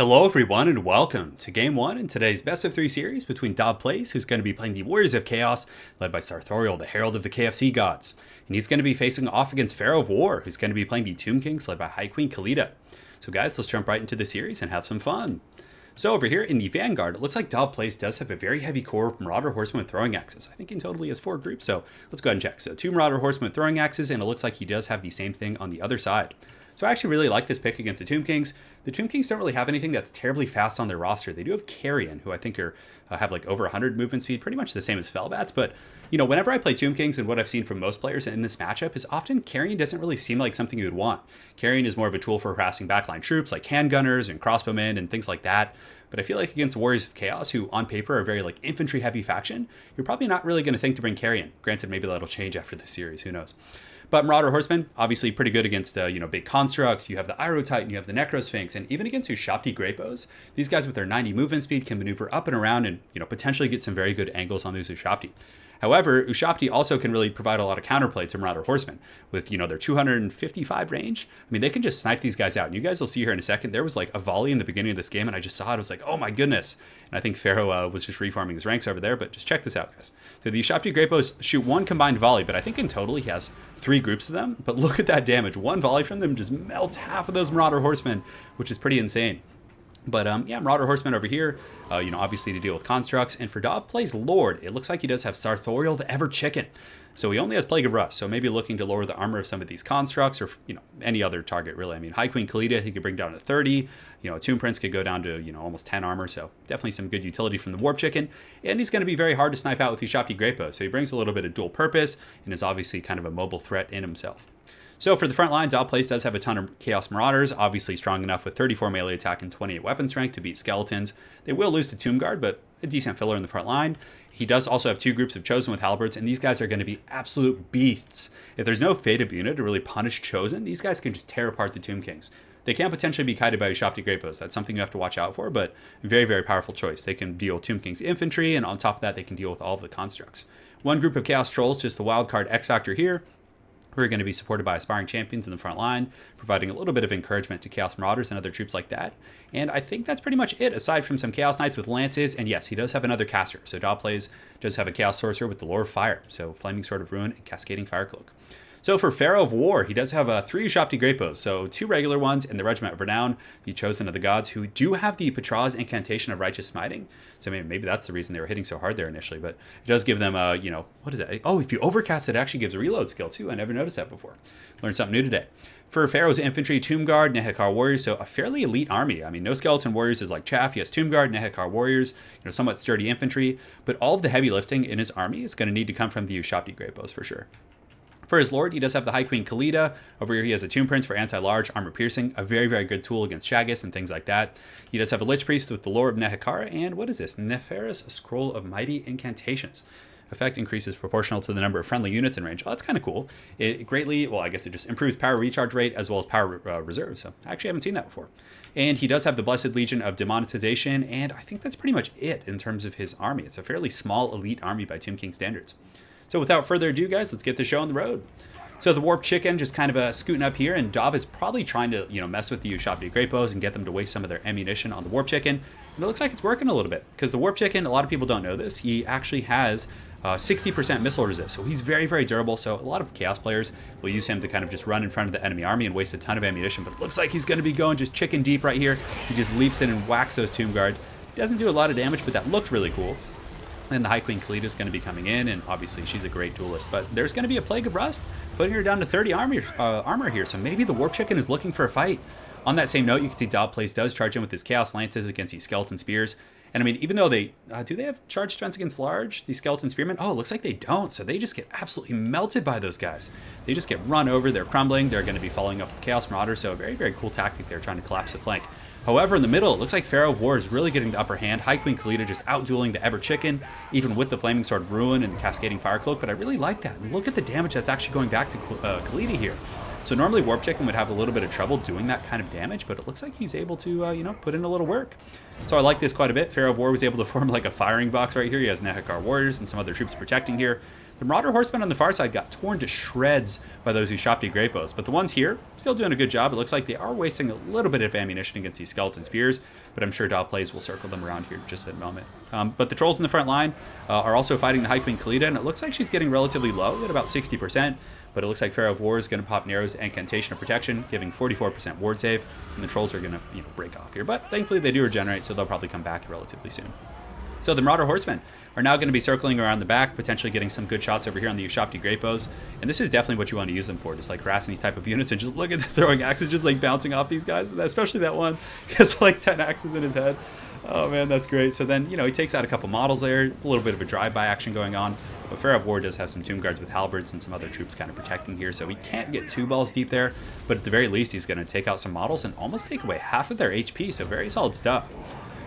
Hello everyone and welcome to Game 1 in today's Best of 3 series between Dahvplays, who's going to be playing the Warriors of Chaos, led by Sartorial, the Herald of the KFC Gods. And he's going to be facing off against Pharaoh of War, who's going to be playing the Tomb Kings, led by High Queen Khalida. So guys, let's jump right into the series and have some fun. So over here in the Vanguard, it looks like Dahvplays does have a very heavy core of Marauder Horsemen with throwing axes. I think in total he has 4 groups, so let's go ahead and check. So 2 Marauder Horsemen with throwing axes, and it looks like he does have the same thing on the other side. So I actually really like this pick against the Tomb Kings. The Tomb Kings don't really have anything that's terribly fast on their roster. They do have Carrion, who I think have like over 100 movement speed, pretty much the same as Felbats. But, you know, whenever I play Tomb Kings and what I've seen from most players in this matchup is often Carrion doesn't really seem like something you would want. Carrion is more of a tool for harassing backline troops like handgunners and crossbowmen and things like that. But I feel like against Warriors of Chaos, who on paper are very like infantry-heavy faction, you're probably not really going to think to bring Carrion. Granted, maybe that'll change after this series, who knows. But Marauder Horsemen, obviously pretty good against, big constructs. You have the Iroh Titan, you have the Necrosphinx, and even against Ushabti Grapos, these guys with their 90 movement speed can maneuver up and around and, potentially get some very good angles on those Ushabti. However, Ushabti also can really provide a lot of counterplay to Marauder Horsemen with, their 255 range. I mean, they can just snipe these guys out. And you guys will see here in a second, there was like a volley in the beginning of this game, and I just saw it. I was like, oh my goodness. And I think Pharaoh was just reforming his ranks over there, but just check this out, guys. So the Ushabti Grapos shoot 1 combined volley, but I think in total he has 3 groups of them. But look at that damage. 1 volley from them just melts half of those Marauder Horsemen, which is pretty insane. But Marauder Horsemen over here, obviously to deal with constructs. And for Dahvplays Lord, it looks like he does have Sartorial the Ever Chicken. So he only has Plague of Rust, so maybe looking to lower the armor of some of these constructs or, any other target really. I mean, High Queen Khalida, he could bring down to 30. Tomb Prince could go down to, almost 10 armor. So definitely some good utility from the Warp Chicken. And he's going to be very hard to snipe out with Ushabti Grapos. So he brings a little bit of dual purpose and is obviously kind of a mobile threat in himself. So for the front lines, Dahvplays does have a ton of Chaos Marauders, obviously strong enough with 34 melee attack and 28 weapon strength to beat skeletons. They will lose to Tomb Guard, but a decent filler in the front line. He does also have 2 groups of Chosen with Halberds, and these guys are going to be absolute beasts. If there's no Fate unit to really punish Chosen, these guys can just tear apart the Tomb Kings. They can potentially be kited by Ushabti Grapos. That's something you have to watch out for, but very, very powerful choice. They can deal Tomb Kings infantry, and on top of that, they can deal with all of the constructs. One group of Chaos Trolls, just the wildcard X Factor here, who are going to be supported by aspiring champions in the front line, providing a little bit of encouragement to Chaos Marauders and other troops like that. And I think that's pretty much it, aside from some Chaos Knights with lances. And yes, he does have another caster. So Dahvplays does have a Chaos Sorcerer with the Lore of Fire. So Flaming Sword of Ruin and Cascading Fire Cloak. So for Pharaoh of War, he does have 3 Ushabti Grapos, so 2 regular ones in the Regiment of Renown, the Chosen of the Gods, who do have the Patraz Incantation of Righteous Smiting. So maybe that's the reason they were hitting so hard there initially, but it does give them, what is that? Oh, if you overcast it actually gives a reload skill too. I never noticed that before. Learned something new today. For Pharaoh's Infantry, Tomb Guard, Nehekar Warriors, so a fairly elite army. I mean, no Skeleton Warriors is like chaff. He has Tomb Guard, Nehekar Warriors, somewhat sturdy infantry, but all of the heavy lifting in his army is going to need to come from the Ushabti Grapos for sure. For his Lord, he does have the High Queen Khalida. Over here, he has a Tomb Prince for anti-large armor piercing, a very, very good tool against Shaggus and things like that. He does have a Lich Priest with the Lore of Nehekara, and what is this? Neferis Scroll of Mighty Incantations. Effect increases proportional to the number of friendly units in range. Oh, that's kind of cool. It greatly, well, I guess it just improves power recharge rate as well as power reserve. So I actually haven't seen that before. And he does have the Blessed Legion of Demonetization, and I think that's pretty much it in terms of his army. It's a fairly small elite army by Tomb King standards. So without further ado, guys, let's get the show on the road. So the Warp Chicken just kind of scooting up here, and Dav is probably trying to, mess with the Ushabti Grapos and get them to waste some of their ammunition on the Warp Chicken. And it looks like it's working a little bit, because the Warp Chicken, a lot of people don't know this, he actually has 60% missile resist, so he's very, very durable. So a lot of Chaos players will use him to kind of just run in front of the enemy army and waste a ton of ammunition, but it looks like he's going to be going just chicken deep right here. He just leaps in and whacks those Tomb Guard. Doesn't do a lot of damage, but that looked really cool. And the High Queen Khalida is going to be coming in, and obviously she's a great duelist. But there's going to be a Plague of Rust, putting her down to 30 armor here. So maybe the Warp Chicken is looking for a fight. On that same note, you can see Dahvplays does charge in with his Chaos Lances against these Skeleton Spears. And I mean, even though they, do they have charge defense against large, these Skeleton Spearmen? Oh, it looks like they don't. So they just get absolutely melted by those guys. They just get run over. They're crumbling. They're going to be following up with Chaos Marauder. So a very, very cool tactic there, trying to collapse the flank. However, in the middle, it looks like Pharaoh of War is really getting the upper hand. High Queen Khalida just out-dueling the Ever Chicken, even with the Flaming Sword of Ruin and Cascading Fire Cloak. But I really like that. And look at the damage that's actually going back to Khalida here. So normally Warp Chicken would have a little bit of trouble doing that kind of damage, but it looks like he's able to, put in a little work. So I like this quite a bit. Pharaoh of War was able to form like a firing box right here. He has Nehekar Warriors and some other troops protecting here. The Marauder Horsemen on the far side got torn to shreds by those Ushabti Great Bows, but the ones here still doing a good job. It looks like they are wasting a little bit of ammunition against these Skeleton Spears, but I'm sure Dahvplays will circle them around here in just a moment. But the Trolls in the front line are also fighting the High Queen Khalida, and it looks like she's getting relatively low at about 60%, but it looks like Pharaoh of War is going to pop Narrow's Incantation of Protection, giving 44% ward save, and the Trolls are going to break off here. But thankfully they do regenerate, so they'll probably come back relatively soon. So the Marauder Horsemen are now going to be circling around the back, potentially getting some good shots over here on the Ushabti Great Bows. And this is definitely what you want to use them for, just like harassing these type of units. And just look at the throwing axes just like bouncing off these guys, especially that one. He has like 10 axes in his head. Oh man, that's great. So then, he takes out a couple models there. A little bit of a drive-by action going on. But Pharaoh of War does have some Tomb Guards with halberds and some other troops kind of protecting here. So he can't get 2 balls deep there. But at the very least, he's going to take out some models and almost take away half of their HP. So very solid stuff.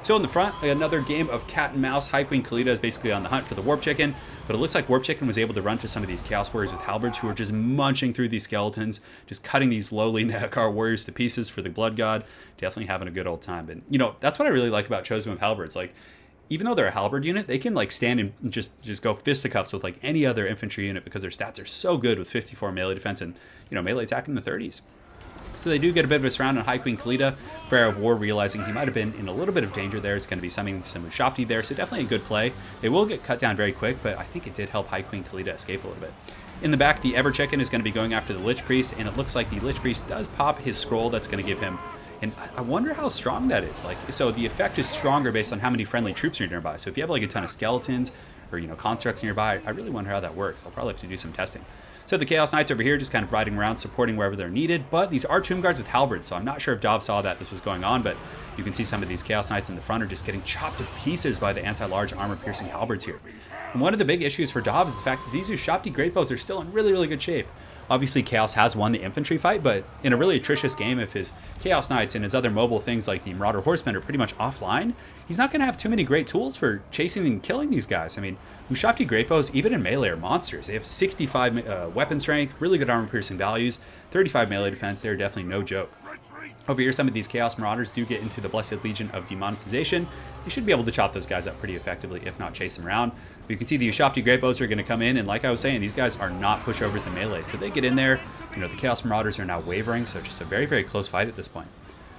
So in the front, another game of cat and mouse. High Queen Khalida is basically on the hunt for the Warp Chicken, but it looks like Warp Chicken was able to run to some of these Chaos Warriors with halberds who are just munching through these skeletons, just cutting these lowly Nehekar warriors to pieces for the Blood God. Definitely having a good old time. And, that's what I really like about Chosen with halberds. Like, even though they're a halberd unit, they can like stand and just go fisticuffs with like any other infantry unit because their stats are so good with 54 melee defense and, melee attack in the 30s. So they do get a bit of a surround on High Queen Khalida. Pharaoh of War, realizing he might have been in a little bit of danger there, is going to be summoning some Ushabti there, so definitely a good play. They will get cut down very quick, but I think it did help High Queen Khalida escape a little bit. In the back, the Ever Chicken is going to be going after the Lich Priest, and it looks like the Lich Priest does pop his scroll that's going to give him, and I wonder how strong that is. Like, so the effect is stronger based on how many friendly troops are nearby. So if you have like a ton of skeletons or constructs nearby, I really wonder how that works. I'll probably have to do some testing. So the Chaos Knights over here just kind of riding around, supporting wherever they're needed, but these are Tomb Guards with halberds, so I'm not sure if Dav saw that this was going on, but you can see some of these Chaos Knights in the front are just getting chopped to pieces by the anti-large armor-piercing halberds here. And one of the big issues for Dav is the fact that these Ushabti Great Bows are still in really, really good shape. Obviously, Chaos has won the infantry fight, but in a really atrocious game, if his Chaos Knights and his other mobile things like the Marauder Horsemen are pretty much offline, he's not going to have too many great tools for chasing and killing these guys. I mean, Ushabti Great Bows, even in melee, are monsters. They have 65 weapon strength, really good armor-piercing values, 35 melee defense. They're definitely no joke. Over here, some of these Chaos Marauders do get into the Blessed Legion of Demonetization. You should be able to chop those guys up pretty effectively, if not chase them around. But you can see the Ushabti Great Bows are going to come in, and like I was saying, these guys are not pushovers in melee. So they get in there, the Chaos Marauders are now wavering, so just a very, very close fight at this point.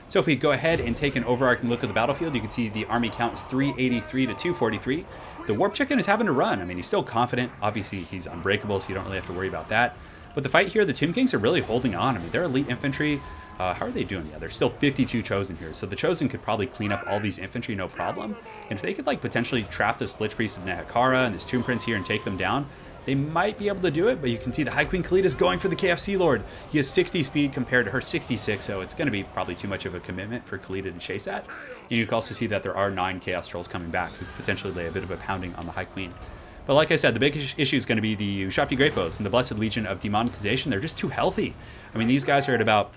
So if we go ahead and take an overarching look at the battlefield, you can see the army count is 383 to 243. The Warp Chicken is having to run. I mean, he's still confident. Obviously, he's unbreakable, so you don't really have to worry about that. But the fight here, the Tomb Kings are really holding on. I mean, they're elite infantry. How are they doing? Yeah, there's still 52 Chosen here. So the Chosen could probably clean up all these infantry, no problem. And if they could like potentially trap this Lich Priest of Nehekara and this Tomb Prince here and take them down, they might be able to do it. But you can see the High Queen Khalida is going for the KFC Lord. He has 60 speed compared to her 66, so it's going to be probably too much of a commitment for Khalida to chase that. And you can also see that there are 9 Chaos Trolls coming back who could potentially lay a bit of a pounding on the High Queen. But like I said, the big issue is going to be the Ushabti Great Bows and the Blessed Legion of Demonetization. They're just too healthy. I mean, these guys are at about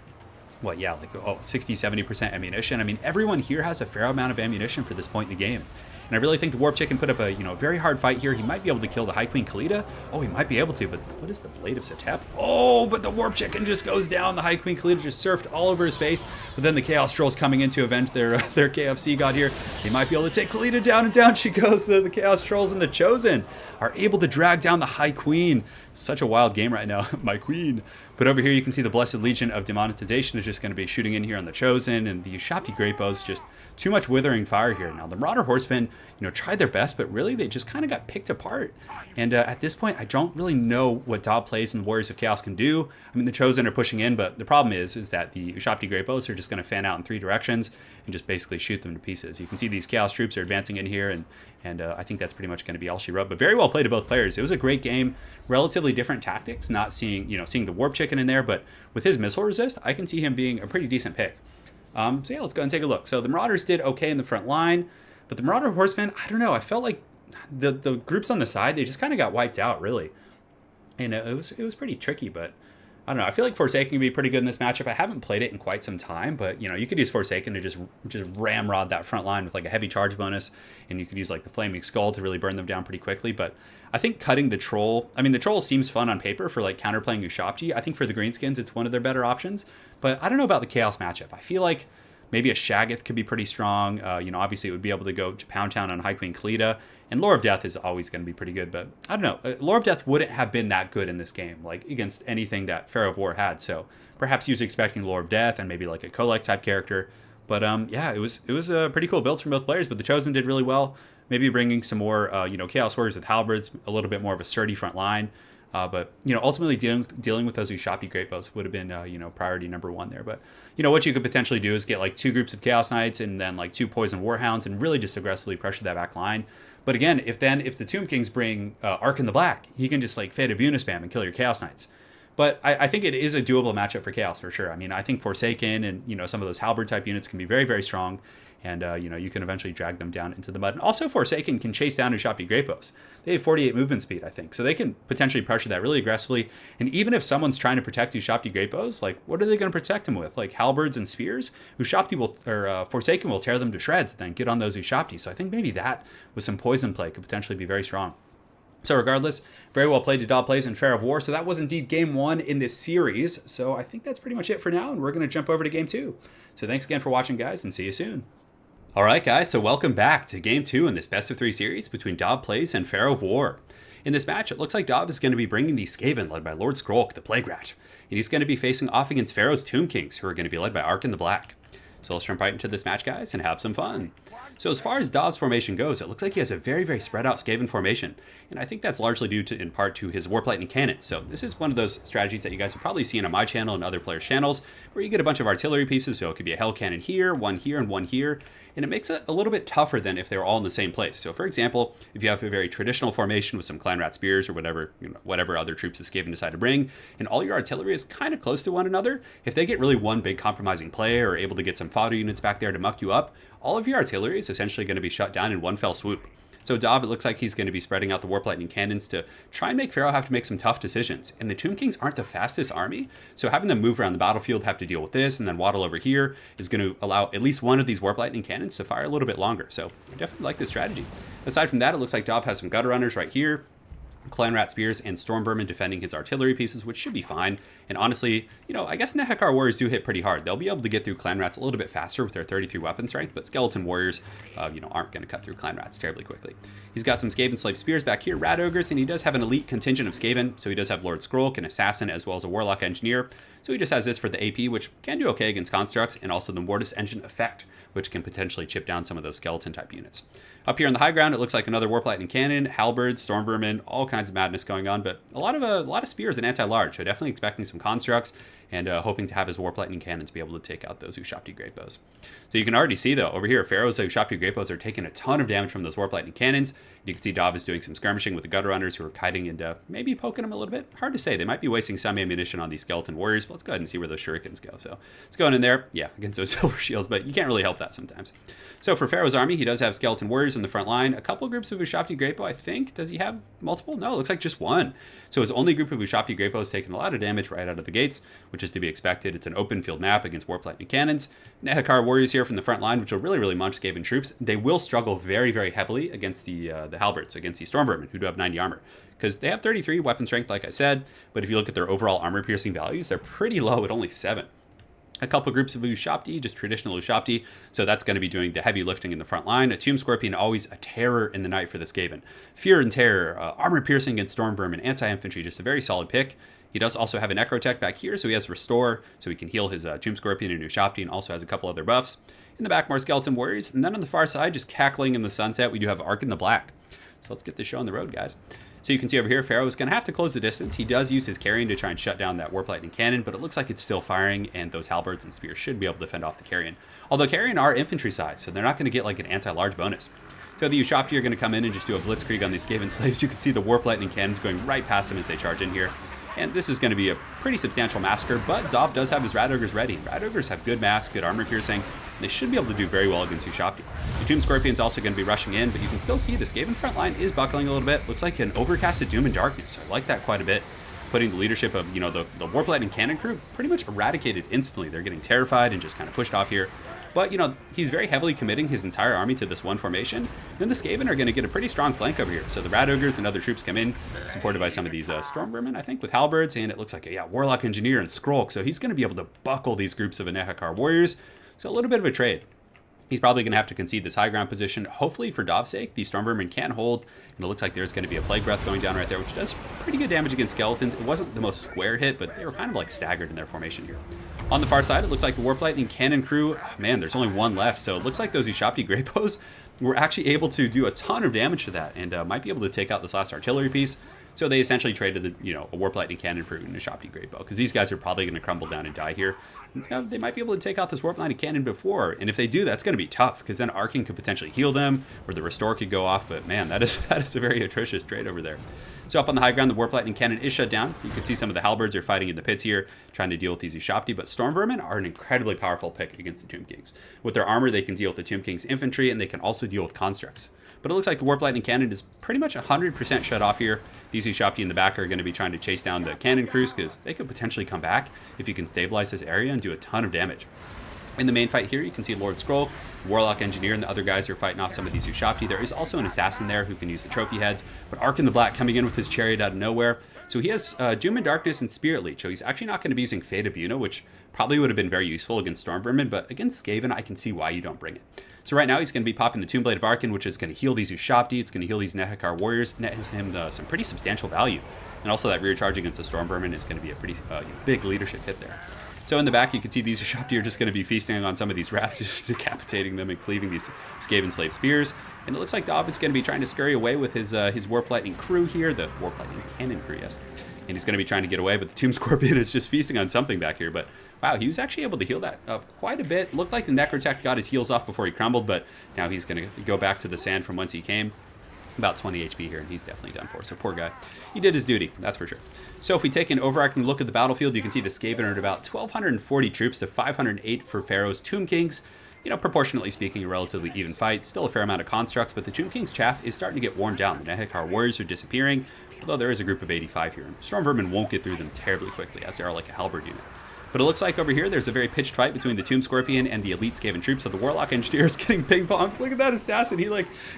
60-70% ammunition. I mean, everyone here has a fair amount of ammunition for this point in the game. And I really think the Warp Chicken put up a very hard fight here. He might be able to kill the High Queen Khalida. Oh, he might be able to, but what is the Blade of Setep? Oh, but the Warp Chicken just goes down. The High Queen Khalida just surfed all over his face. But then the Chaos Trolls coming in to avenge their KFC god here. They might be able to take Khalida down, and down she goes. The Chaos Trolls and the Chosen are able to drag down the High Queen. Such a wild game right now, my queen. But over here you can see the Blessed Legion of Demonetization is just going to be shooting in here on the Chosen, and the Ushabti Great Bows, just too much withering fire here. Now the Marauder Horsemen, tried their best, but really they just kind of got picked apart. And at this point, I don't really know what Dahvplays and the Warriors of Chaos can do. I mean, the Chosen are pushing in, but the problem is that the Ushabti Great Bows are just going to fan out in 3 directions and just basically shoot them to pieces. You can see these Chaos troops are advancing in here, and I think that's pretty much going to be all she wrote. But very well played to both players. It was a great game. Relatively different tactics, not seeing the Warp Chicken in there, but with his missile resist, I can see him being a pretty decent pick. So yeah, let's go and take a look. So the Marauders did okay in the front line, but the Marauder Horsemen, I don't know, I felt like the groups on the side, they just kind of got wiped out, really. And it was pretty tricky, but I don't know. I feel like Forsaken can be pretty good in this matchup. I haven't played it in quite some time, but you could use Forsaken to just ramrod that front line with like a heavy charge bonus, and you could use like the Flaming Skull to really burn them down pretty quickly. But I think cutting the Troll, I mean, the Troll seems fun on paper for like counterplaying Ushabti. I think for the Greenskins, it's one of their better options, but I don't know about the Chaos matchup. I feel like Maybe a Shaggoth could be pretty strong. You know, obviously it would be able to go to Pound Town on High Queen Kalita. And Lore of Death is always going to be pretty good, but I don't know. Lore of Death wouldn't have been that good in this game, like against anything that Pharaoh of War had. So perhaps he was expecting Lore of Death and maybe like a Kolek type character. But yeah, it was a pretty cool builds from both players. But the Chosen did really well. Maybe bringing some more you know, Chaos Warriors with halberds, a little bit more of a sturdy front line. But you know, ultimately dealing with those Ushabti Great Bows would have been you know, priority number one there. But you know, what you could potentially do is get like 2 groups of Chaos Knights and then like 2 Poison Warhounds and really just aggressively pressure that back line. But again, if the Tomb Kings bring Arc in the Black, he can just like Fate of Unispam and kill your Chaos Knights. But I think it is a doable matchup for Chaos for sure. I mean, I think Forsaken and you know, some of those halberd type units can be very, very strong. And, you know, you can eventually drag them down into the mud. And also Forsaken can chase down Ushabti Great Bows. They have 48 movement speed, I think. So they can potentially pressure that really aggressively. And even if someone's trying to protect Ushabti Great Bows, like, what are they going to protect them with? Like, halberds and spears? Forsaken will tear them to shreds and then get on those Ushabti. So I think maybe that, with some poison play, could potentially be very strong. So regardless, very well played to Dahvplays and Pharaoh of War. So that was indeed game 1 in this series. So I think that's pretty much it for now. And we're going to jump over to game 2. So thanks again for watching, guys, and see you soon. Alright guys, so welcome back to Game 2 in this best of 3 series between Dahvplays and Pharaoh of War. In this match, it looks like Dav is going to be bringing the Skaven led by Lord Skrolk, the Plague Rat, and he's going to be facing off against Pharaoh's Tomb Kings, who are going to be led by Arc in the Black. So let's jump right into this match, guys, and have some fun. So as far as Dav's formation goes, it looks like he has a very, very spread out Skaven formation, and I think that's largely due to, in part, to his Warp Lightning Cannon. So this is one of those strategies that you guys have probably seen on my channel and other players' channels, where you get a bunch of artillery pieces, so it could be a Hell Cannon here, and one here, and it makes it a little bit tougher than if they were all in the same place. So for example, if you have a very traditional formation with some Clan Rat Spears or whatever, you know, whatever other troops the Skaven decide to bring, and all your artillery is kind of close to one another, if they get really one big compromising play or are able to get some fodder units back there to muck you up, all of your artillery is essentially going to be shut down in one fell swoop. So Dav, it looks like he's going to be spreading out the Warp Lightning Cannons to try and make Pharaoh have to make some tough decisions. And the Tomb Kings aren't the fastest army, so having them move around the battlefield, have to deal with this, and then waddle over here is going to allow at least one of these Warp Lightning Cannons to fire a little bit longer. So I definitely like this strategy. Aside from that, it looks like Dav has some Gutter Runners right here, Clan Rat Spears and Storm Vermin defending his artillery pieces, which should be fine. And honestly, you know, I guess Nehekar Warriors do hit pretty hard. They'll be able to get through Clan Rats a little bit faster with their 33 weapon strength, but Skeleton Warriors, you know, aren't going to cut through Clan Rats terribly quickly. He's got some Skaven Slave Spears back here, Rat Ogres, and he does have an elite contingent of Skaven, so he does have Lord Skrolk, an Assassin, as well as a Warlock Engineer. So he just has this for the AP, which can do okay against constructs, and also the Mortis Engine effect, which can potentially chip down some of those skeleton type units. Up here on the high ground, it looks like another Warp Lightning Cannon, Halberds, Storm Vermin, all kinds of madness going on, but a lot of spears and anti-large, so definitely expecting some constructs, and hoping to have his Warp Lightning Cannons be able to take out those Ushabti Great Bows. So you can already see, though, over here, Pharaoh's Ushabti Great Bows are taking a ton of damage from those Warp Lightning Cannons. You can see Dav is doing some skirmishing with the Gutter Runners, who are kiting and maybe poking them a little bit. Hard to say. They might be wasting some ammunition on these Skeleton Warriors, but let's go ahead and see where those Shurikens go. So it's going in there, yeah, against those Silver Shields, but you can't really help that sometimes. So for Pharaoh's army, he does have Skeleton Warriors in the front line. A couple groups of Ushabti Great Bow, I think. Does he have multiple? No, it looks like just one. So his only group of Ushabti Great Bow is taking a lot of damage right out of the gates, which is to be expected. It's an open field map against Warp Lightning Cannons. Nehekar Warriors here from the front line, which will really munch Skaven troops. They will struggle very, very heavily against the Halberds, against the Storm Vermin, who do have 90 armor. Because they have 33 weapon strength, like I said, but if you look at their overall armor piercing values, they're pretty low at only 7. A couple groups of Ushabti, just traditional Ushabti, so that's going to be doing the heavy lifting in the front line. A Tomb Scorpion, always a terror in the night for the Skaven. Fear and Terror, armor piercing against Storm Vermin, anti-infantry, just a very solid pick. He does also have an Necrotech back here, so he has Restore, so he can heal his Tomb Scorpion and Ushabti, and also has a couple other buffs. In the back, more Skeleton Warriors, and then on the far side, just cackling in the sunset, we do have Arc in the Black. So let's get this show on the road, guys. So you can see over here, Pharaoh is going to have to close the distance. He does use his Carrion to try and shut down that Warp Lightning Cannon, but it looks like it's still firing, and those Halberds and Spears should be able to fend off the Carrion. Although Carrion are infantry size, so they're not going to get like an anti-large bonus. So the Ushabti are going to come in and just do a blitzkrieg on these Skaven slaves. You can see the Warp Lightning Cannons going right past them as they charge in here. And this is going to be a pretty substantial massacre, but Dav does have his Rat Ogres ready. Rat Ogres have good mass, good armor piercing, and they should be able to do very well against Ushabti. The Tomb Scorpion's also going to be rushing in, but you can still see the Skaven front line is buckling a little bit. Looks like an overcasted Doom and Darkness. I like that quite a bit. Putting the leadership of, you know, the Warp Lightning Cannon crew pretty much eradicated instantly. They're getting terrified and just kind of pushed off here. But, you know, he's very heavily committing his entire army to this one formation. Then the Skaven are going to get a pretty strong flank over here. So the Rat Ogres and other troops come in, supported by some of these Storm Vermin, I think, with Halberds. And it looks like a Warlock Engineer and Skrolk. So he's going to be able to buckle these groups of Nehekar Warriors. So a little bit of a trade. He's probably going to have to concede this high ground position. Hopefully, for Dahv's sake, these Stormvermin can hold. And it looks like there's going to be a Plague Breath going down right there, which does pretty good damage against skeletons. It wasn't the most square hit, but they were kind of like staggered in their formation here. On the far side, it looks like the Warp Lightning Cannon crew, man, there's only one left. So it looks like those Ushapti Great Bows were actually able to do a ton of damage to that and might be able to take out this last artillery piece. So they essentially traded a Warp Lightning Cannon for an Ushapti Great Bow, because these guys are probably going to crumble down and die here. They might be able to take out this Warp Lightning Cannon before, and if they do, that's going to be tough, because then Arcing could potentially heal them, or the Restore could go off, but man, that is a very atrocious trade over there. So up on the high ground, the Warp Lightning Cannon is shut down. You can see some of the Halberds are fighting in the pits here, trying to deal with these Ushapti, but Stormvermin are an incredibly powerful pick against the Tomb Kings. With their armor, they can deal with the Tomb King's infantry, and they can also deal with constructs. But it looks like the Warp Lightning Cannon is pretty much 100% shut off here. These Ushapti in the back are going to be trying to chase down the cannon crews, because they could potentially come back if you can stabilize this area and do a ton of damage. In the main fight here, you can see Lord Skrull, Warlock Engineer, and the other guys are fighting off some of these Ushapti. There is also an assassin there who can use the trophy heads, but Arkin the Black coming in with his chariot out of nowhere. So he has Doom and Darkness and Spirit Leech, so he's actually not going to be using Fate of Buna, which probably would have been very useful against Stormvermin, but against Skaven, I can see why you don't bring it. So right now he's going to be popping the Tomb Blade of Arkin, which is going to heal these Ushapti. It's going to heal these Nehekar warriors, net him some pretty substantial value. And also that rear charge against the Stormvermin is going to be a pretty big leadership hit there. So in the back, you can see these Ushapti are just going to be feasting on some of these rats, just decapitating them and cleaving these Skaven slave spears. And it looks like Dahv is going to be trying to scurry away with his Warp Lightning crew here, the Warp Lightning Cannon crew, yes. And he's going to be trying to get away, but the Tomb Scorpion is just feasting on something back here. But wow, he was actually able to heal that quite a bit. Looked like the Necrotech got his heals off before he crumbled, but now he's going to go back to the sand from whence he came. About 20 HP here, and he's definitely done for. So poor guy. He did his duty, that's for sure. So if we take an overarching look at the battlefield, you can see the Skaven are at about 1,240 troops to 508 for Pharaoh's Tomb Kings. You know, proportionately speaking, a relatively even fight. Still a fair amount of constructs, but the Tomb King's chaff is starting to get worn down. The Nehekar warriors are disappearing, although there is a group of 85 here. And Stormvermin won't get through them terribly quickly, as they are like a halberd unit. But it looks like over here, there's a very pitched fight between the Tomb Scorpion and the elite Skaven troops. So the Warlock Engineer is getting ping-ponged. Look at that assassin. He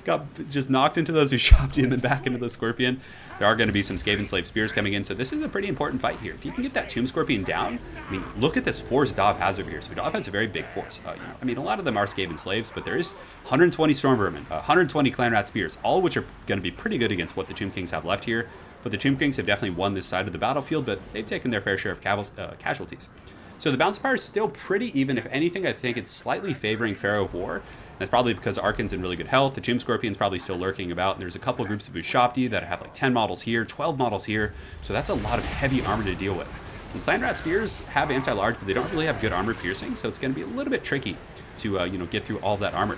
got just knocked into those Ushapti and then back into the Scorpion. There are going to be some Skaven slave spears coming in. So this is a pretty important fight here. If you can get that Tomb Scorpion down, I mean, look at this force Dahv has over here. So Dahv has a very big force. I mean, a lot of them are Skaven slaves, but there is 120 Stormvermin, 120 Clan Rat spears, all of which are going to be pretty good against what the Tomb Kings have left here. But the Tomb Kings have definitely won this side of the battlefield, but they've taken their fair share of casualties. So the bounce power is still pretty even. If anything, I think it's slightly favoring Pharaoh of War. That's probably because Arkin's in really good health. The Tomb Scorpion's probably still lurking about. And there's a couple groups of Ushapti that have like 10 models here, 12 models here. So that's a lot of heavy armor to deal with. And Clan Rat Spears have anti-large, but they don't really have good armor piercing. So it's going to be a little bit tricky to get through all of that armor.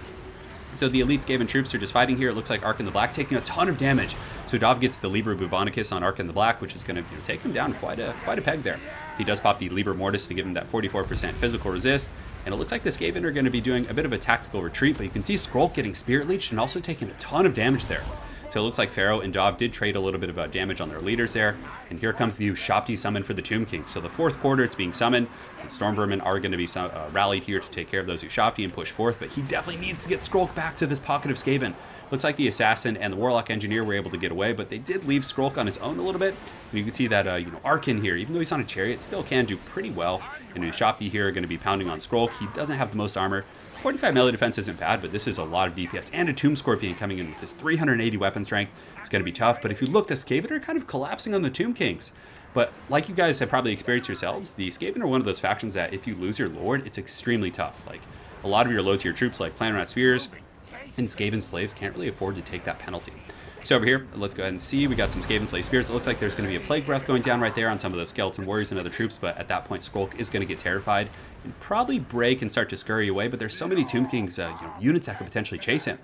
So the elite Skaven troops are just fighting here. It looks like Arkin the Black taking a ton of damage. So Dahv gets the Liber Bubonicus on Arkin the Black, which is going to take him down quite a peg there. He does pop the Liber Mortis to give him that 44% physical resist. And it looks like the Skaven are going to be doing a bit of a tactical retreat, but you can see Skrull getting Spirit Leeched and also taking a ton of damage there. So it looks like Pharaoh and Dahv did trade a little bit of damage on their leaders there. And here comes the Ushapti summon for the Tomb King. So the fourth quarter, it's being summoned. And Stormvermin are going to be rallied here to take care of those Ushapti and push forth. But he definitely needs to get Skrulk back to this pocket of Skaven. Looks like the Assassin and the Warlock Engineer were able to get away, but they did leave Skrulk on his own a little bit. And you can see that, Arkin here, even though he's on a chariot, still can do pretty well. And Ushapti here are going to be pounding on Skrulk. He doesn't have the most armor. 45 melee defense isn't bad, but this is a lot of DPS. And a Tomb Scorpion coming in with this 380 weapon strength. It's going to be tough, but if you look, the Skaven are kind of collapsing on the Tomb Kings. But like you guys have probably experienced yourselves, the Skaven are one of those factions that if you lose your Lord, it's extremely tough. Like, a lot of your low-tier troops, like Clan Rat Spears and Skaven Slaves, can't really afford to take that penalty. So over here, let's go ahead and see. We got some Skaven Slave Spears. It looks like there's going to be a Plague Breath going down right there on some of those Skeleton Warriors and other troops, but at that point, Skrulk is going to get terrified and probably break and start to scurry away, but there's so many Tomb Kings units that could potentially chase him.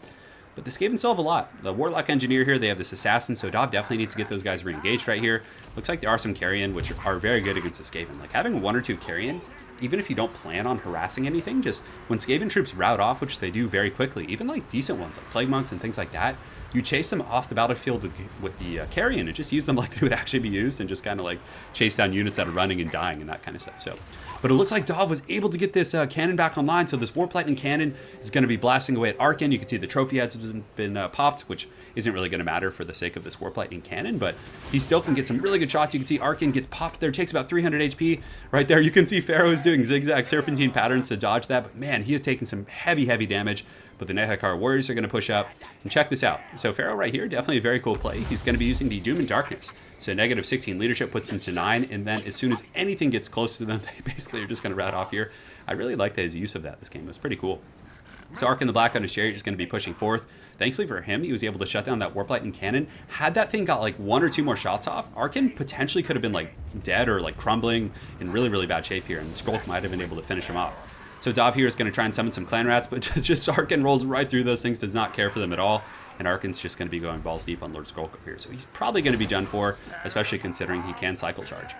But the Skaven still have a lot. The Warlock Engineer here, they have this Assassin, so Dahv definitely needs to get those guys re-engaged right here. Looks like there are some Carrion, which are very good against the Skaven. Like, having one or two Carrion, even if you don't plan on harassing anything, just when Skaven troops rout off, which they do very quickly, even like decent ones, like Plague Monks and things like that, you chase them off the battlefield with the Carrion and just use them like they would actually be used and just kind of like chase down units that are running and dying and that kind of stuff. So, but it looks like Dahv was able to get this cannon back online, so this Warp Lightning Cannon is going to be blasting away at Arkin. You can see the trophy heads have been popped, which isn't really going to matter for the sake of this Warp Lightning Cannon, but he still can get some really good shots. You can see Arkin gets popped there, takes about 300 HP. Right there, you can see Pharaoh is doing zigzag serpentine patterns to dodge that, but man, he is taking some heavy damage. But the Nehekar warriors are going to push up. And check this out. So Pharaoh right here, definitely a very cool play. He's going to be using the Doom and Darkness. So negative 16 leadership puts them to 9, and then as soon as anything gets close to them, they basically are just going to rat off here. I really like his use of that this game. It was pretty cool. So Ark in the Black on his chariot is going to be pushing forth. Thankfully for him, he was able to shut down that Warp Lightning Cannon. Had that thing got like 1 or 2 more shots off, Arkin potentially could have been like dead or like crumbling in really bad shape here, and Skrulk might have been able to finish him off. So Dav here is going to try and summon some clan rats, but just Arkin rolls right through those things, does not care for them at all. And Arkin's just going to be going balls deep on Lord Skrulk up here. So he's probably going to be done for, especially considering he can cycle charge.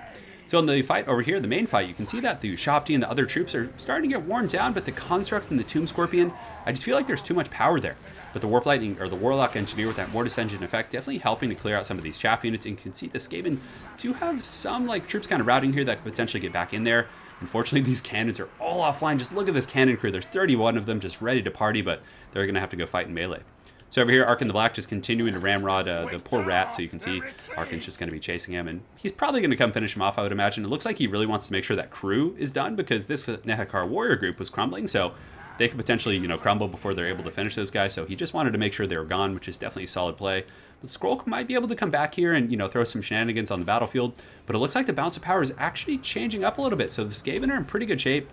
So in the fight over here, the main fight, you can see that the Ushapti and the other troops are starting to get worn down, but the Constructs and the Tomb Scorpion, I just feel like there's too much power there. But the Warp Lightning, or the Warlock Engineer with that Mortis Engine effect, definitely helping to clear out some of these chaff units. And you can see the Skaven do have some like troops kind of routing here that could potentially get back in there. Unfortunately, these cannons are all offline. Just look at this cannon crew. There's 31 of them just ready to party, but they're going to have to go fight in melee. So over here, Ark in the Black just continuing to ramrod the poor rat. So you can see Arkin's just going to be chasing him, and he's probably going to come finish him off, I would imagine. It looks like he really wants to make sure that crew is done because this Nehekar warrior group was crumbling, so they could potentially, crumble before they're able to finish those guys. So he just wanted to make sure they were gone, which is definitely a solid play. But Skrulk might be able to come back here and, throw some shenanigans on the battlefield. But it looks like the bounce of power is actually changing up a little bit. So the Skaven are in pretty good shape.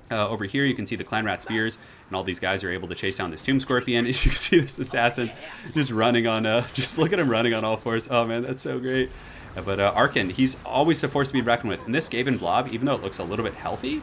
Over here, you can see the Clan Rat Spears, and all these guys are able to chase down this Tomb Scorpion. And you can see this assassin just running on, just look at him running on all fours. Oh man, that's so great. But Arkin, he's always a force to be reckoned with. And this Skaven blob, even though it looks a little bit healthy,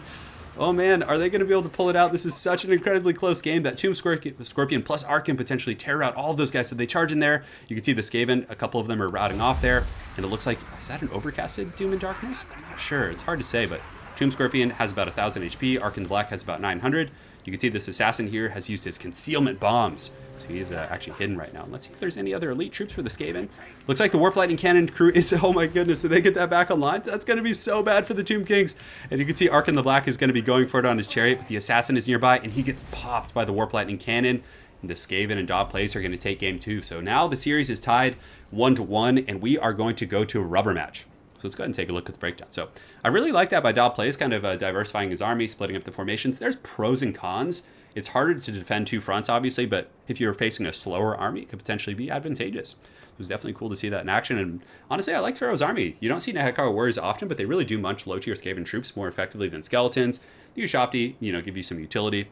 oh man, are they going to be able to pull it out? This is such an incredibly close game. That Tomb Scorpion plus Arkin potentially tear out all of those guys. So they charge in there. You can see the Skaven, a couple of them are routing off there. And it looks like, is that an overcasted Doom and Darkness? I'm not sure. It's hard to say, but Tomb Scorpion has about 1,000 HP. Ark in the Black has about 900. You can see this assassin here has used his concealment bombs. So he is actually hidden right now. Let's see if there's any other elite troops for the Skaven. Looks like the Warp Lightning Cannon crew is, oh my goodness, did they get that back online? That's going to be so bad for the Tomb Kings. And you can see Ark in the Black is going to be going for it on his chariot, but the assassin is nearby, and he gets popped by the Warp Lightning Cannon. And the Skaven and Dahvplays are going to take game 2. So now the series is tied 1-1, and we are going to go to a rubber match. So let's go ahead and take a look at the breakdown. So I really like that by Dahvplays, kind of diversifying his army, splitting up the formations. There's pros and cons. It's harder to defend 2 fronts, obviously, but if you're facing a slower army, it could potentially be advantageous. It was definitely cool to see that in action. And honestly, I liked Pharaoh's army. You don't see Nehekar warriors often, but they really do munch low-tier Skaven troops more effectively than skeletons. The Ushapti, give you some utility.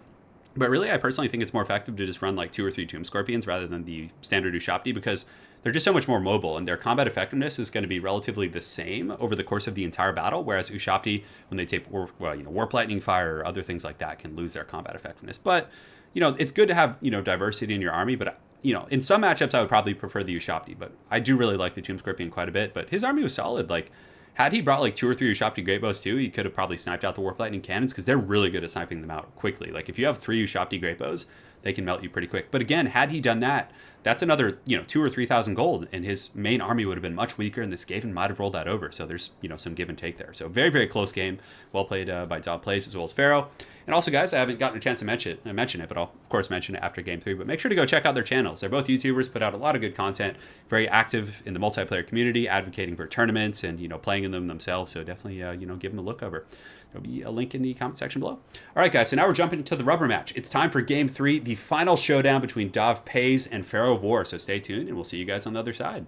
But really, I personally think it's more effective to just run like 2 or 3 Tomb Scorpions rather than the standard Ushapti, because they're just so much more mobile, and their combat effectiveness is going to be relatively the same over the course of the entire battle, whereas Ushapti, when they take Warp Lightning Fire or other things like that, can lose their combat effectiveness. But, it's good to have, diversity in your army, but, in some matchups, I would probably prefer the Ushapti, but I do really like the Tomb Scorpion quite a bit. But his army was solid. Like, had he brought like 2 or 3 Ushapti Great Bows too, he could have probably sniped out the Warp Lightning Cannons, because they're really good at sniping them out quickly. Like, if you have 3 Ushapti Great Bows, they can melt you pretty quick. But again, had he done that, that's another, 2 or 3,000 gold, and his main army would have been much weaker, and this Skaven might have rolled that over. So there's, some give and take there. So very close game. Well played by Dahvplays as well as Pharaoh. And also, guys, I haven't gotten a chance to mention it, but I'll, of course, mention it after Game 3. But make sure to go check out their channels. They're both YouTubers, put out a lot of good content, very active in the multiplayer community, advocating for tournaments and, playing in them themselves. So definitely, give them a look over. There'll be a link in the comment section below. All right, guys, so now we're jumping to the rubber match. It's time for Game 3, the final showdown between Dahvplays and Pharaoh of War. So stay tuned, and we'll see you guys on the other side.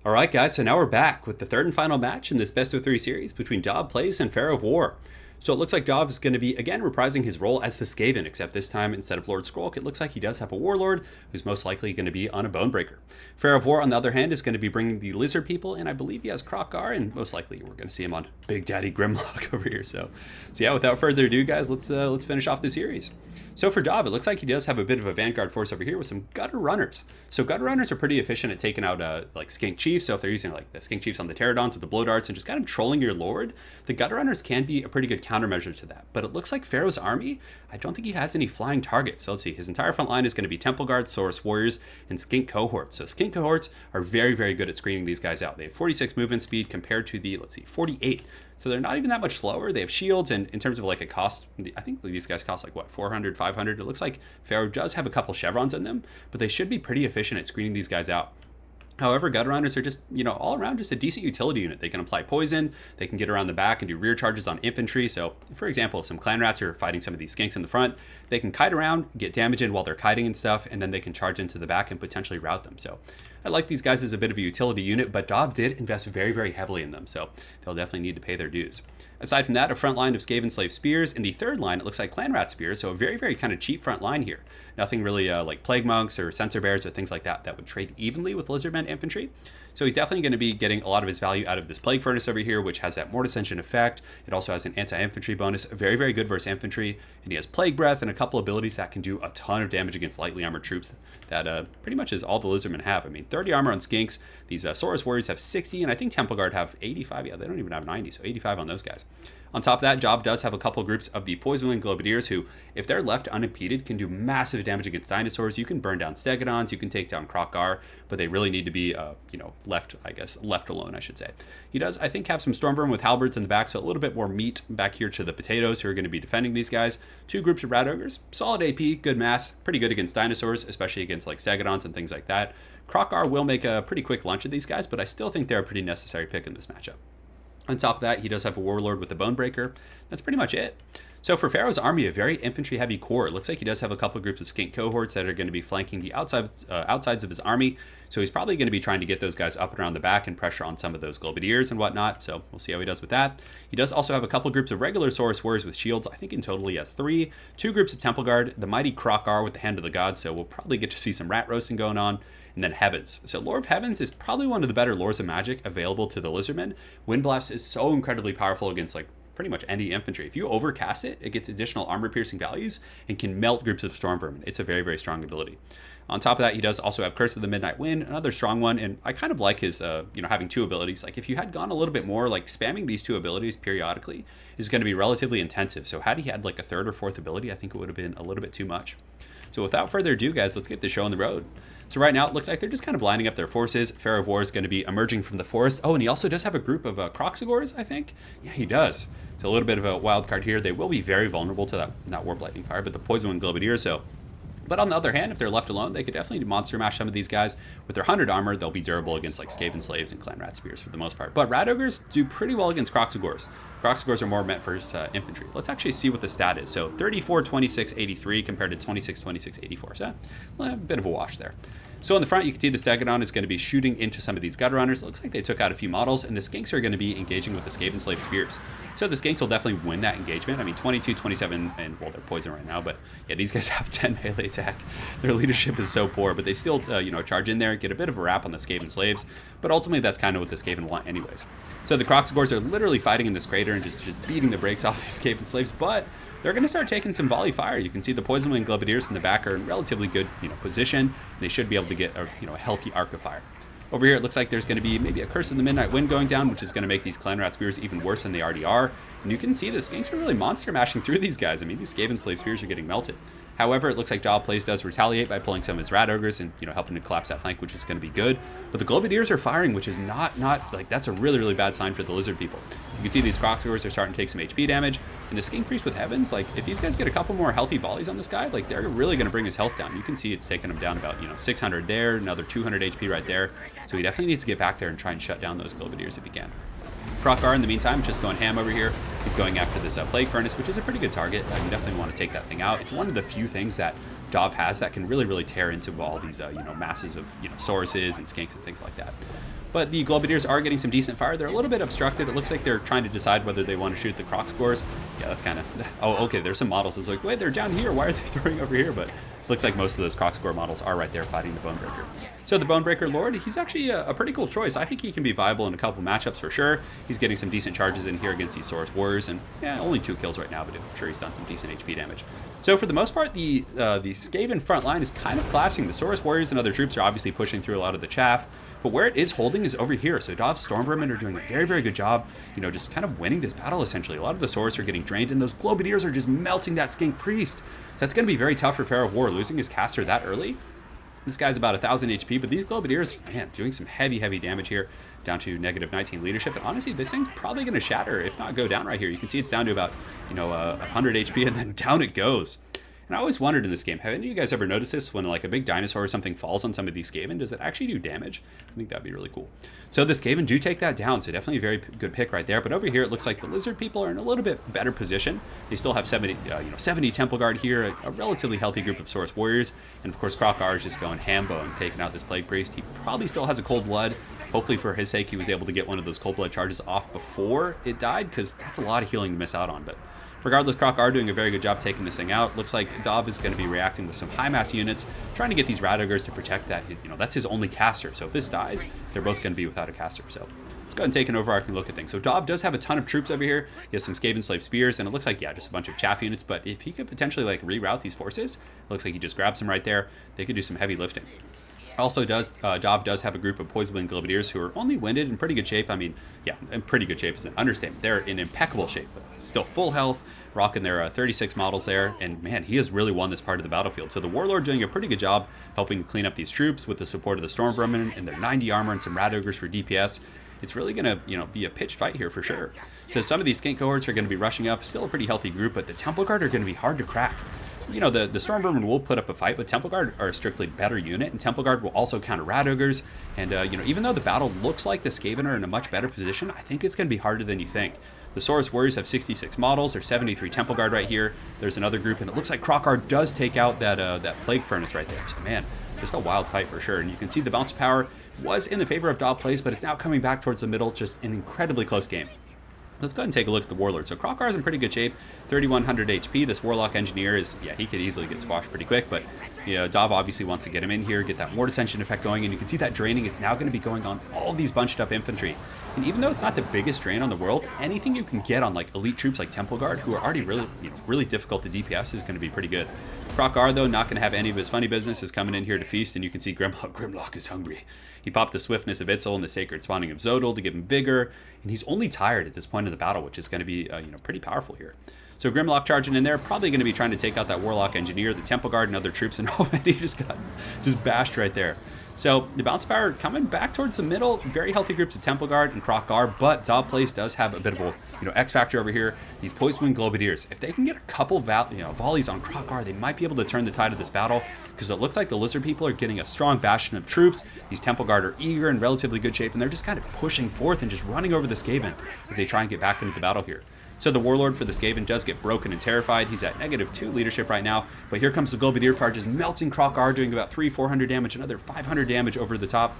All right, guys, so now we're back with the third and final match in this best-of-3 series between Dahvplays and Pharaoh of War. So it looks like Dav is going to be, again, reprising his role as the Skaven, except this time, instead of Lord Skrulk, it looks like he does have a Warlord, who's most likely going to be on a Bonebreaker. Pharaoh of War, on the other hand, is going to be bringing the Lizard People, and I believe he has Krokgar, and most likely we're going to see him on Big Daddy Grimlock over here. So yeah, without further ado, guys, let's finish off the series. So for Dav, it looks like he does have a bit of a Vanguard force over here with some Gutter Runners. So Gutter Runners are pretty efficient at taking out like Skink Chiefs. So if they're using like the Skink Chiefs on the Pterodons with the Blow Darts and just kind of trolling your Lord, the Gutter Runners can be a pretty good countermeasure to that. But it looks like Pharaoh's army, I don't think he has any flying targets. So let's see, his entire front line is going to be Temple Guards, Saurus Warriors, and Skink Cohorts. So Skink Cohorts are very good at screening these guys out. They have 46 movement speed compared to the, 48. So they're not even that much slower. They have shields, and in terms of like a cost, I think these guys cost like what, 400, 500. It looks like Pharaoh does have a couple chevrons in them, but they should be pretty efficient at screening these guys out. However, Gutter Runners are just, all around just a decent utility unit. They can apply poison, they can get around the back and do rear charges on infantry. So, for example, if some clan rats are fighting some of these skinks in the front, they can kite around, get damage in while they're kiting and stuff, and then they can charge into the back and potentially rout them. So, I like these guys as a bit of a utility unit, but Dav did invest very, very heavily in them, so they'll definitely need to pay their dues. Aside from that, a front line of Skaven Slave Spears. In the third line, it looks like Clan Rat Spears, so a very, very kind of cheap front line here. Nothing really like Plague Monks or Censor Bears or things like that that would trade evenly with Lizardmen infantry. So he's definitely going to be getting a lot of his value out of this Plague Furnace over here, which has that Mortis Engine effect. It also has an anti-infantry bonus, very, very good versus infantry. And he has Plague Breath and a couple abilities that can do a ton of damage against lightly armored troops. That pretty much is all the Lizardmen have. I mean, 30 armor on Skinks. These Saurus Warriors have 60, and I think Temple Guard have 85. Yeah, they don't even have 90, so 85 on those guys. On top of that, Job does have a couple groups of the Poison Wing Globadiers who, if they're left unimpeded, can do massive damage against dinosaurs. You can burn down Stegodons, you can take down Krokgar, but they really need to be, left alone, I should say. He does, I think, have some Stormburn with Halberds in the back, so a little bit more meat back here to the potatoes who are going to be defending these guys. Two groups of Rat Ogres, solid AP, good mass, pretty good against dinosaurs, especially against like Stegodons and things like that. Krokgar will make a pretty quick lunch of these guys, but I still think they're a pretty necessary pick in this matchup. On top of that, he does have a Warlord with the Bonebreaker. That's pretty much it. So for Pharaoh's army, a very infantry-heavy core. It looks like he does have a couple of groups of skink cohorts that are going to be flanking the outsides of his army. So he's probably going to be trying to get those guys up and around the back and pressure on some of those Globadiers and whatnot. So we'll see how he does with that. He does also have a couple of groups of regular Saurus Warriors with shields. I think in total he has 3. 2 groups of Temple Guard, the mighty Krokgar with the Hand of the Gods. So we'll probably get to see some rat roasting going on. And then Heavens. So Lore of Heavens is probably one of the better Lores of Magic available to the Lizardmen. Windblast is so incredibly powerful against like pretty much any infantry. If you overcast it, it gets additional armor piercing values and can melt groups of storm vermin. It's a very, very strong ability. On top of that, he does also have Curse of the Midnight Wind, another strong one, and I kind of like his, having 2 abilities. Like, if you had gone a little bit more, like, spamming these 2 abilities periodically is going to be relatively intensive. So had he had, like, a 3rd or 4th ability, I think it would have been a little bit too much. So without further ado, guys, let's get the show on the road. So right now, it looks like they're just kind of lining up their forces. Pharaoh of War is going to be emerging from the forest. Oh, and he also does have a group of Kroxigors, I think? Yeah, he does. So a little bit of a wild card here. They will be very vulnerable to that, not Warp Lightning Fire, but the Poison Wind Globadier, so... But on the other hand, if they're left alone, they could definitely monster mash some of these guys. With their 100 armor, they'll be durable against like Skaven Slaves and Clan Rat Spears for the most part. But Rat Ogres do pretty well against Kroxigors. Kroxigors are more meant for infantry. Let's actually see what the stat is. So 34, 26, 83 compared to 26, 26, 84. So a bit of a wash there. So in the front, you can see the Stegodon is going to be shooting into some of these Gutter Runners. It looks like they took out a few models, and the Skinks are going to be engaging with the Skaven Slave Spears. So the Skinks will definitely win that engagement. I mean, 22, 27, and, well, they're poison right now, but yeah, these guys have 10 melee attack. Their leadership is so poor, but they still, charge in there, get a bit of a wrap on the Skaven Slaves, but ultimately that's kind of what the Skaven want anyways. So the Kroxigors are literally fighting in this crater and just beating the brakes off these Skaven Slaves, but they're going to start taking some volley fire. You can see the Poison Wing Globadiers in the back are in relatively good, position. They should be able to get a healthy arc of fire. Over here, it looks like there's going to be maybe a Curse of the Midnight Wind going down, which is going to make these Clan Rat Spears even worse than they already are. And you can see the Skinks are really monster mashing through these guys. I mean, these Skaven Slave Spears are getting melted. However, it looks like Dahvplays does retaliate by pulling some of his Rat Ogres and, helping to collapse that flank, which is going to be good. But the Globadiers are firing, which is not like, that's a really, really bad sign for the Lizard people. You can see these Kroxigors are starting to take some HP damage. And the Skink Priest with Heavens, like, if these guys get a couple more healthy volleys on this guy, like, they're really going to bring his health down. You can see it's taking him down about, 600 there, another 200 HP right there. So he definitely needs to get back there and try and shut down those Globadiers if he can. Krokgar, in the meantime, just going ham over here. He's going after this Plague Furnace, which is a pretty good target. You definitely want to take that thing out. It's one of the few things that Dav has that can really, really tear into all these, masses of, Sauruses and Skinks and things like that. But the Globadiers are getting some decent fire. They're a little bit obstructed. It looks like they're trying to decide whether they want to shoot the Kroxigors. Yeah, that's kind of... Oh, okay, there's some models. It's like, wait, they're down here. Why are they throwing over here? But it looks like most of those Kroxigor models are right there fighting the Bonebreaker. So the Bonebreaker Lord, he's actually a pretty cool choice. I think he can be viable in a couple matchups for sure. He's getting some decent charges in here against these Saurus Warriors, and yeah, only 2 kills right now, but I'm sure he's done some decent HP damage. So for the most part, the Skaven front line is kind of collapsing. The Saurus Warriors and other troops are obviously pushing through a lot of the chaff, but where it is holding is over here. So Dav's Stormvermin are doing a very, very good job, just kind of winning this battle essentially. A lot of the Saurus are getting drained, and those Globadiers are just melting that Skink Priest. So that's going to be very tough for Pharaoh of War, losing his caster that early. This guy's about 1,000 HP, but these Globadiers, man, doing some heavy, heavy damage here, down to negative 19 leadership. And honestly, this thing's probably going to shatter, if not go down right here. You can see it's down to about, 100 HP, and then down it goes. And I always wondered in this game, have any of you guys ever noticed this when like a big dinosaur or something falls on some of these Skaven? Does it actually do damage? I think that'd be really cool. So the Skaven do take that down, so definitely a very good pick right there. But over here, it looks like the Lizard people are in a little bit better position. They still have 70 Temple Guard here, a relatively healthy group of Saurus Warriors, and of course Krokar is just going ham-bone, taking out this Plague Priest. He probably still has a Cold Blood. Hopefully for his sake, he was able to get one of those Cold Blood charges off before it died, because that's a lot of healing to miss out on. But regardless, Krokar doing a very good job taking this thing out. Looks like Dav is going to be reacting with some high mass units, trying to get these Radogers to protect that. That's his only caster. So if this dies, they're both going to be without a caster. So let's go ahead and take an overarching look at things. So Dav does have a ton of troops over here. He has some Skaven Slave Spears, and it looks like, yeah, just a bunch of chaff units. But if he could potentially like reroute these forces, it looks like he just grabs them right there. They could do some heavy lifting. Also, Dav does have a group of Poison-Winged Globadiers who are only winded in pretty good shape. I mean, yeah, in pretty good shape is an understatement. They're in impeccable shape. Still full health, rocking their 36 models there. And man, he has really won this part of the battlefield. So the Warlord doing a pretty good job helping clean up these troops with the support of the Storm Vermin and their 90 armor and some Radogers for DPS. It's really going to, be a pitched fight here for sure. So some of these skink cohorts are going to be rushing up. Still a pretty healthy group, but the Temple Guard are going to be hard to crack. The Storm Vermin will put up a fight, but Temple Guard are a strictly better unit, and Temple Guard will also counter Radogers. And, even though the battle looks like the Skaven are in a much better position, I think it's going to be harder than you think. The Saurus Warriors have 66 models. There's 73 Temple Guard right here. There's another group, and it looks like Krokar does take out that Plague Furnace right there. So, man, just a wild fight for sure. And you can see the bounce power was in the favor of Dahvplays, but it's now coming back towards the middle. Just an incredibly close game. Let's go ahead and take a look at the Warlord. So Krokar is in pretty good shape, 3,100 HP. This Warlock Engineer is, yeah, he could easily get squashed pretty quick, but Dav obviously wants to get him in here, get that more dissension effect going, and you can see that draining is now going to be going on all of these bunched up infantry. And even though it's not the biggest drain on the world, anything you can get on like elite troops like Temple Guard, who are already really difficult to DPS, is going to be pretty good. Krokar, though, not going to have any of his funny business, is coming in here to feast, and you can see Grimlock is hungry. He popped the Swiftness of Itzel and the Sacred Spawning of Zodal to give him vigor, and he's only tired at this point in the battle, which is going to be pretty powerful here. So Grimlock charging in there, probably going to be trying to take out that Warlock Engineer, the Temple Guard, and other troops, and he just got bashed right there. So the bounce power coming back towards the middle, very healthy groups of Temple Guard and Krokar, but Dahvplays does have a bit of a X factor over here. These Poison-Winged Globadiers, if they can get a couple volleys on Krokar, they might be able to turn the tide of this battle, because it looks like the Lizard people are getting a strong bastion of troops. These Temple Guard are eager and relatively good shape, and they're just kind of pushing forth and just running over the Skaven as they try and get back into the battle here. So the Warlord for the Skaven does get broken and terrified. He's at -2 leadership right now. But here comes the Globadier fire, just melting Krokar, doing about 400 damage, another 500 damage over the top.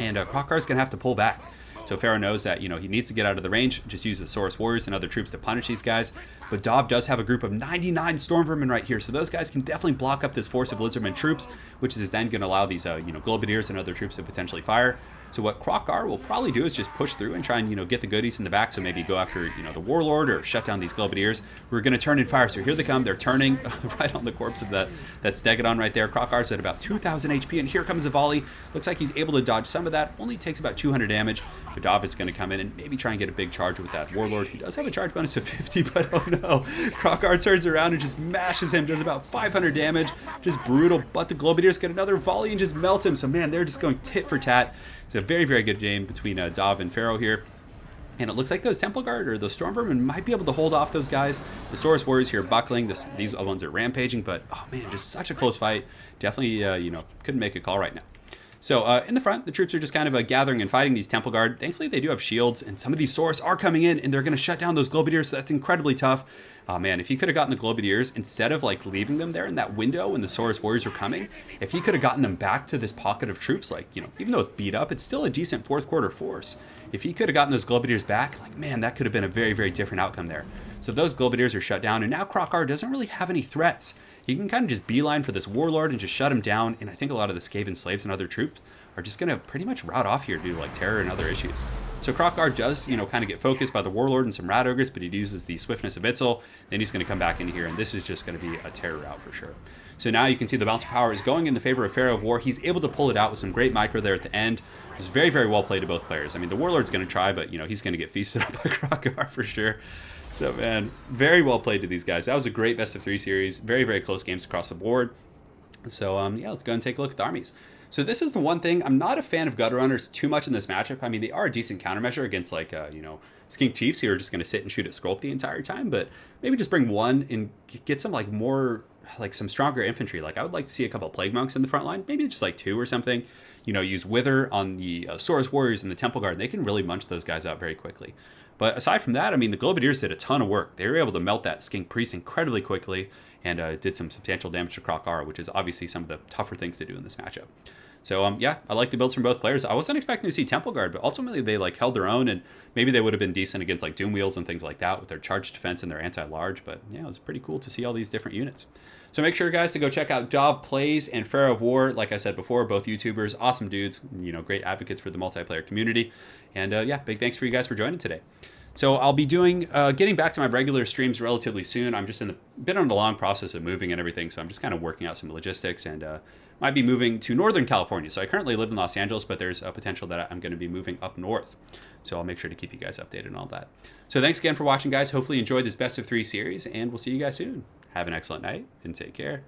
And Krokar's going to have to pull back. So Pharaoh knows that, he needs to get out of the range, just use the Saurus Warriors and other troops to punish these guys. But Dav does have a group of 99 Storm Vermin right here, so those guys can definitely block up this force of Lizardmen troops, which is then going to allow these, Globadiers and other troops to potentially fire. So what Krokar will probably do is just push through and try and, get the goodies in the back. So maybe go after, the Warlord or shut down these Globadiers who are going to turn and fire. So here they come. They're turning right on the corpse of that Stegodon right there. Krokar's at about 2,000 HP, and here comes the volley. Looks like he's able to dodge some of that. Only takes about 200 damage. But Dav is going to come in and maybe try and get a big charge with that Warlord. He does have a charge bonus of 50, but oh no. Krokar turns around and just mashes him. Does about 500 damage. Just brutal. But the Globadiers get another volley and just melt him. So man, they're just going tit for tat. It's a very, very good game between Dav and Pharaoh here. And it looks like those Temple Guard or those Storm Vermin might be able to hold off those guys. The Saurus Warriors here buckling. These ones are rampaging, but oh man, just such a close fight. Definitely, couldn't make a call right now. So in the front, the troops are just kind of gathering and fighting these Temple Guard. Thankfully, they do have shields, and some of these Saurus are coming in, and they're going to shut down those Globadiers, so that's incredibly tough. Oh man, if he could have gotten the Globadiers, instead of leaving them there in that window when the Saurus Warriors were coming, if he could have gotten them back to this pocket of troops, even though it's beat up, it's still a decent fourth quarter force. If he could have gotten those Globadiers back, man, that could have been a very, very different outcome there. So those Globadiers are shut down, and now Krokar doesn't really have any threats. He can kind of just beeline for this Warlord and just shut him down, and I think a lot of the Skaven slaves and other troops are just going to pretty much rout off here due to terror and other issues. So Krokar does, kind of get focused by the Warlord and some Radogers, but he uses the Swiftness of Itzel. Then he's going to come back into here, and this is just going to be a terror rout for sure. So now you can see the bounce power is going in the favor of Pharaoh of War. He's able to pull it out with some great micro there at the end. It's very, very well played to both players. I mean, the Warlord's going to try, but, he's going to get feasted up by Krokar for sure. So, man, very well played to these guys. That was a great best of 3 series. Very, very close games across the board. So, yeah, let's go and take a look at the armies. So this is the one thing, I'm not a fan of gutter runners too much in this matchup. I mean, they are a decent countermeasure against like, skink chiefs who are just going to sit and shoot at Skulk the entire time, but maybe just bring one and get some like more, like some stronger infantry. Like I would like to see a couple of plague monks in the front line, maybe just like 2 or something. Use Wither on the Saurus Warriors and the Temple Guard. They can really munch those guys out very quickly. But aside from that, I mean, the Globadiers did a ton of work. They were able to melt that Skink Priest incredibly quickly and did some substantial damage to Krokar, which is obviously some of the tougher things to do in this matchup. So, yeah, I like the builds from both players. I wasn't expecting to see Temple Guard, but ultimately they like held their own, and maybe they would have been decent against like Doom Wheels and things like that with their charge defense and their anti-large. But yeah, it was pretty cool to see all these different units. So make sure, guys, to go check out Dahvplays and Pharaoh of War. Like I said before, both YouTubers, awesome dudes, great advocates for the multiplayer community. And yeah, big thanks for you guys for joining today. So I'll be getting back to my regular streams relatively soon. I'm just been on a long process of moving and everything, so I'm just kind of working out some logistics and might be moving to Northern California. So I currently live in Los Angeles, but there's a potential that I'm going to be moving up north. So I'll make sure to keep you guys updated on all that. So thanks again for watching, guys. Hopefully you enjoyed this best of 3 series, and we'll see you guys soon. Have an excellent night, and take care.